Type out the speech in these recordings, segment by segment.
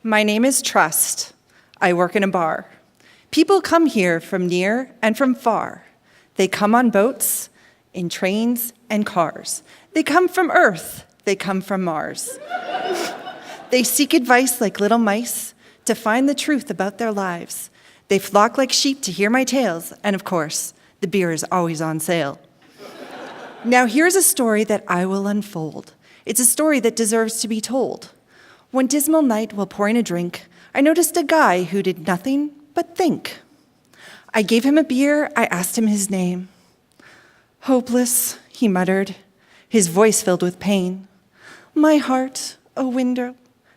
My name is Trust. I work in a bar. People come here from near and from far. They come on boats, in trains and cars. They come from Earth. They come from Mars. They seek advice like little mice to find the truth about their lives. They flock like sheep to hear my tales, and of course, the beer is always on sale. Now here's a story that I will unfold. It's a story that deserves to be told. One dismal night while pouring a drink, I noticed a guy who did nothing but think. I gave him a beer, I asked him his name. Hopeless, he muttered, his voice filled with pain. My heart, a window,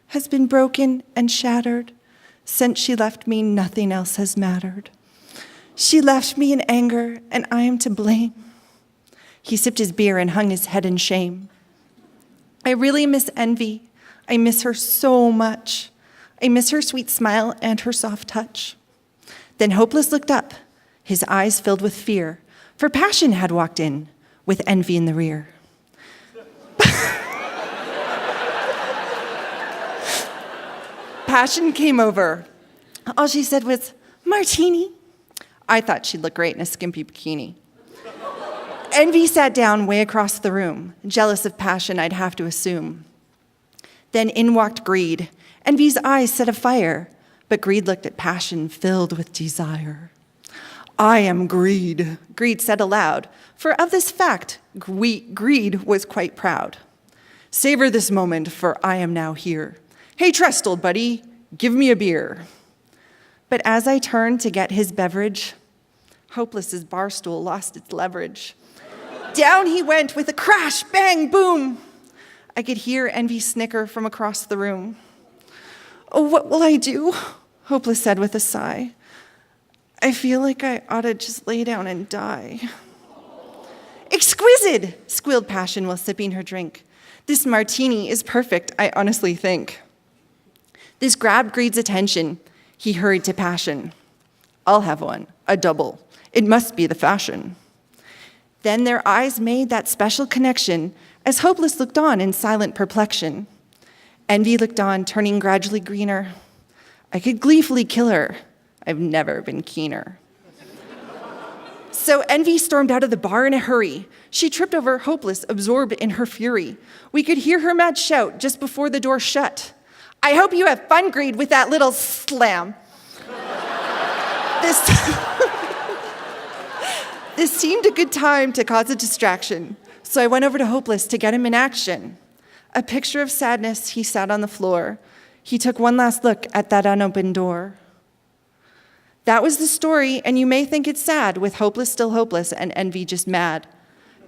has been broken and shattered. Since she left me, nothing else has mattered. She left me in anger, and I am to blame. He sipped his beer and hung his head in shame. I really miss Envy. I miss her so much. I miss her sweet smile and her soft touch. Then Hopeless looked up, his eyes filled with fear, for Passion had walked in with Envy in the rear. Passion came over. All she said was, "Martini." I thought she'd look great in a skimpy bikini. Envy sat down way across the room, jealous of Passion, I'd have to assume. Then in walked Greed. Envy's eyes set afire, but Greed looked at Passion filled with desire. I am Greed, Greed said aloud, for of this fact, Greed was quite proud. Savor this moment, for I am now here. Hey, Trust, old buddy, give me a beer. But as I turned to get his beverage, Hopeless's bar stool lost its leverage. Down he went with a crash, bang, boom. I could hear Envy snicker from across the room. Oh, what will I do? Hopeless said with a sigh. I feel like I ought to just lay down and die. Exquisite, squealed Passion while sipping her drink. This martini is perfect, I honestly think. This grabbed Greed's attention. He hurried to Passion. I'll have one, a double. It must be the fashion. Then their eyes made that special connection as Hopeless looked on in silent perplexion. Envy looked on, turning gradually greener. I could gleefully kill her. I've never been keener. So Envy stormed out of the bar in a hurry. She tripped over Hopeless, absorbed in her fury. We could hear her mad shout just before the door shut. I hope you have fun, Greed, with that little slam. This seemed a good time to cause a distraction, so I went over to Hopeless to get him in action. A picture of sadness, he sat on the floor. He took one last look at that unopened door. That was the story, and you may think it's sad, with Hopeless still hopeless and Envy just mad.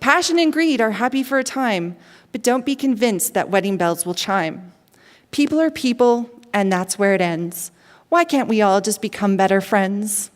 Passion and Greed are happy for a time, but don't be convinced that wedding bells will chime. People are people, and that's where it ends. Why can't we all just become better friends?